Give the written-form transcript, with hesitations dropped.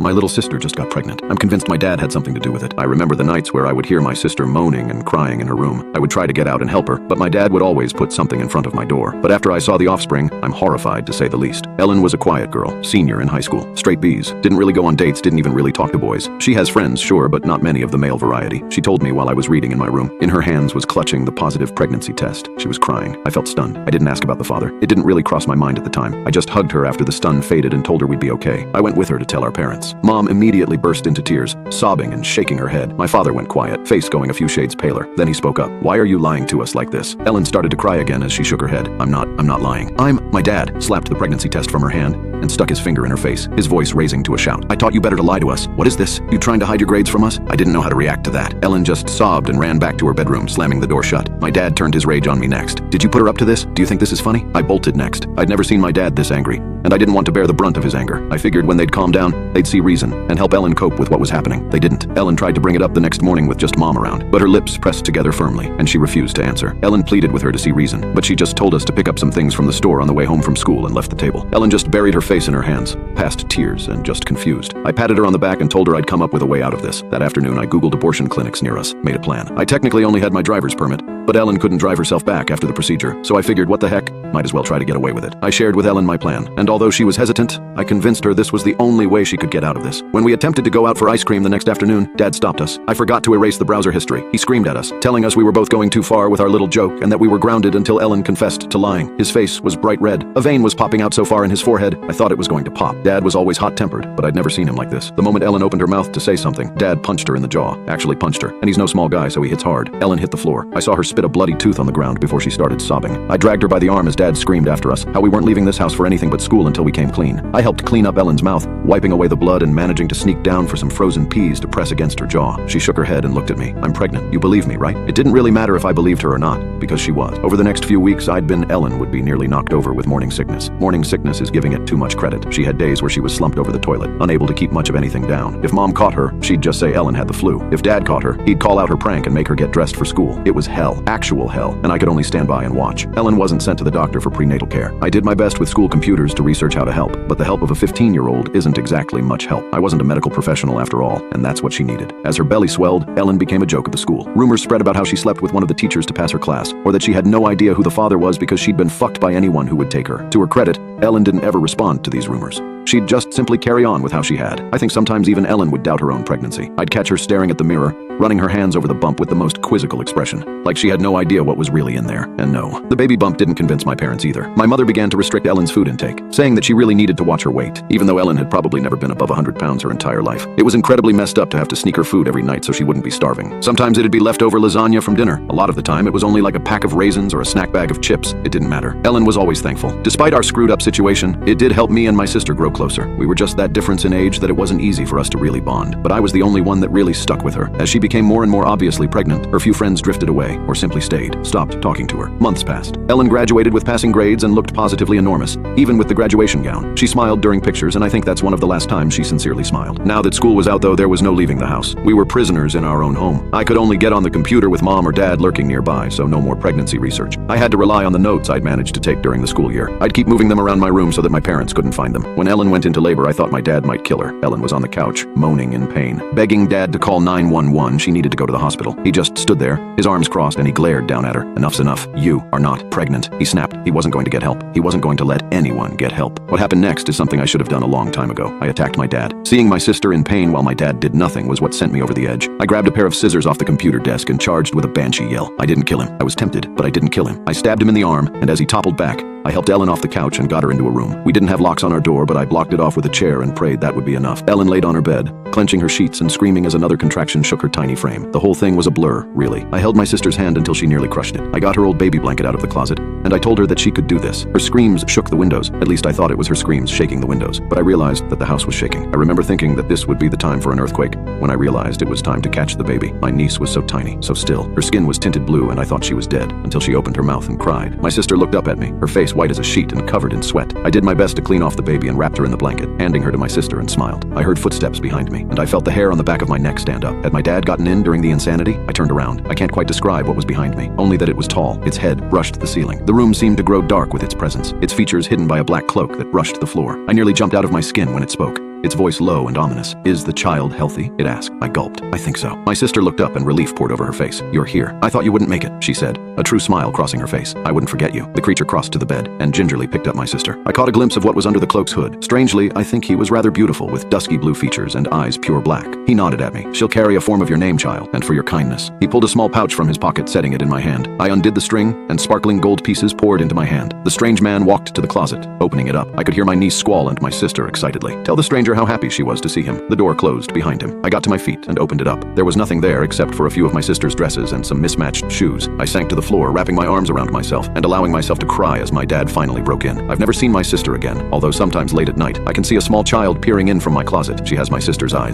My little sister just got pregnant. I'm convinced my dad had something to do with it. I remember the nights where I would hear my sister moaning and crying in her room. I would try to get out and help her, but my dad would always put something in front of my door. But after I saw the offspring, I'm horrified to say the least. Ellen was a quiet girl, senior in high school. Straight B's. Didn't really go on dates, didn't even really talk to boys. She has friends, sure, but not many of the male variety. She told me while I was reading in my room. In her hands was clutching the positive pregnancy test. She was crying. I felt stunned. I didn't ask about the father. It didn't really cross my mind at the time. I just hugged her after the stun faded and told her we'd be okay. I went with her to tell our parents. Mom immediately burst into tears, sobbing and shaking her head. My father went quiet, face going a few shades paler. Then he spoke up. "Why are you lying to us like this?" Ellen started to cry again as she shook her head. I'm not lying. My dad slapped the pregnancy test from her hand and stuck his finger in her face, his voice raising to a shout. "I taught you better to lie to us. What is this? You trying to hide your grades from us?" I didn't know how to react to that. Ellen just sobbed and ran back to her bedroom, slamming the door shut. My dad turned his rage on me next. "Did you put her up to this? Do you think this is funny?" I bolted next. I'd never seen my dad this angry, and I didn't want to bear the brunt of his anger. I figured when they'd calm down, they'd see reason and help Ellen cope with what was happening. They didn't. Ellen tried to bring it up the next morning with just Mom around, but her lips pressed together firmly, and she refused to answer. Ellen pleaded with her to see reason, but she just told us to pick up some things from the store on the way home from school and left the table. Ellen just buried her face in her hands, past tears and just confused. I patted her on the back and told her I'd come up with a way out of this. That afternoon, I Googled abortion clinics near us, made a plan. I technically only had my driver's permit, but Ellen couldn't drive herself back after the procedure, so I figured what the heck, might as well try to get away with it. I shared with Ellen my plan, and although she was hesitant, I convinced her this was the only way she could get out of this. When we attempted to go out for ice cream the next afternoon, Dad stopped us. I forgot to erase the browser history. He screamed at us, telling us we were both going too far with our little joke and that we were grounded until Ellen confessed to lying. His face was bright red. A vein was popping out so far in his forehead, I thought it was going to pop. Dad was always hot-tempered, but I'd never seen him like this. The moment Ellen opened her mouth to say something, Dad punched her in the jaw. Actually punched her, and he's no small guy, so he hits hard. Ellen hit the floor. I saw her spit a bloody tooth on the ground before she started sobbing. I dragged her by the arm as Dad screamed after us, how we weren't leaving this house for anything but school until we came clean. I helped clean up Ellen's mouth, wiping away the blood and managing to sneak down for some frozen peas to press against her jaw. She shook her head and looked at me. "I'm pregnant. You believe me, right?" It didn't really matter if I believed her or not, because she was. Over the next few weeks, Ellen would be nearly knocked over with morning sickness. Morning sickness is giving it too much credit. She had days where she was slumped over the toilet, unable to keep much of anything down. If Mom caught her, she'd just say Ellen had the flu. If Dad caught her, he'd call out her prank and make her get dressed for school. It was hell, actual hell, and I could only stand by and watch. Ellen wasn't sent to the doctor for prenatal care. I did my best with school computers to research how to help, but the help of a 15-year-old isn't exactly much help. I wasn't a medical professional after all, and that's what she needed. As her belly swelled, Ellen became a joke of the school. Rumors spread about how she slept with one of the teachers to pass her class, or that she had no idea who the father was because she'd been fucked by anyone who would take her. To her credit, Ellen didn't ever respond to these rumors. She'd just simply carry on with how she had. I think sometimes even Ellen would doubt her own pregnancy. I'd catch her staring at the mirror, running her hands over the bump with the most quizzical expression, like she had no idea what was really in there. And no, the baby bump didn't convince my parents either. My mother began to restrict Ellen's food intake, saying that she really needed to watch her weight, even though Ellen had probably never been above 100 pounds her entire life. It was incredibly messed up to have to sneak her food every night so she wouldn't be starving. Sometimes it'd be leftover lasagna from dinner. A lot of the time, it was only like a pack of raisins or a snack bag of chips. It didn't matter. Ellen was always thankful. Despite our screwed up situation, it did help me and my sister grow closer. We were just that difference in age that it wasn't easy for us to really bond. But I was the only one that really stuck with her. As she became more and more obviously pregnant, her few friends drifted away, or simply stayed, stopped talking to her. Months passed. Ellen graduated with passing grades and looked positively enormous, even with the graduation gown. She smiled during pictures, and I think that's one of the last times she sincerely smiled. Now that school was out, though, there was no leaving the house. We were prisoners in our own home. I could only get on the computer with Mom or Dad lurking nearby, so no more pregnancy research. I had to rely on the notes I'd managed to take during the school year. I'd keep moving them around my room so that my parents couldn't find them. When Ellen went into labor, I thought my dad might kill her. Ellen was on the couch, moaning in pain, begging Dad to call 911. She needed to go to the hospital. He just stood there, his arms crossed, and he glared down at her. "Enough's enough. You are not pregnant." He snapped. He wasn't going to get help. He wasn't going to let anyone get help. What happened next is something I should have done a long time ago. I attacked my dad. Seeing my sister in pain while my dad did nothing was what sent me over the edge. I grabbed a pair of scissors off the computer desk and charged with a banshee yell. I didn't kill him. I was tempted, but I didn't kill him. I stabbed him in the arm, and as he toppled back, I helped Ellen off the couch and got her into a room. We didn't have locks on our door, but I blocked it off with a chair and prayed that would be enough. Ellen laid on her bed, clenching her sheets and screaming as another contraction shook her tiny frame. The whole thing was a blur, really. I held my sister's hand until she nearly crushed it. I got her old baby blanket out of the closet, and I told her that she could do this. Her screams shook the windows. At least I thought it was her screams shaking the windows. But I realized that the house was shaking. I remember thinking that this would be the time for an earthquake, when I realized it was time to catch the baby. My niece was so tiny, so still. Her skin was tinted blue, and I thought she was dead, until she opened her mouth and cried. My sister looked up at me, her face white as a sheet and covered in sweat. I did my best to clean off the baby and wrapped her in the blanket, handing her to my sister, and smiled. I heard footsteps behind me, and I felt the hair on the back of my neck stand up. Had my dad gotten in during the insanity? I turned around. I can't quite describe what was behind me, only that it was tall. Its head brushed the ceiling. The room seemed to grow dark with its presence, its features hidden by a black cloak that brushed the floor. I nearly jumped out of my skin when it spoke. its voice low and ominous. "Is the child healthy?" it asked. I gulped. "I think so." My sister looked up and relief poured over her face. "You're here. I thought you wouldn't make it," she said, a true smile crossing her face. "I wouldn't forget you." The creature crossed to the bed and gingerly picked up my sister. I caught a glimpse of what was under the cloak's hood. Strangely, I think he was rather beautiful, with dusky blue features and eyes pure black. He nodded at me. "She'll carry a form of your name, child, and for your kindness." He pulled a small pouch from his pocket, setting it in my hand. I undid the string, and sparkling gold pieces poured into my hand. The strange man walked to the closet, opening it up. I could hear my niece squall and my sister excitedly tell the stranger how happy she was to see him. The door closed behind him. I got to my feet and opened it up. There was nothing there except for a few of my sister's dresses and some mismatched shoes. I sank to the floor, wrapping my arms around myself and allowing myself to cry as my dad finally broke in. I've never seen my sister again, although sometimes late at night I can see a small child peering in from my closet. She has my sister's eyes.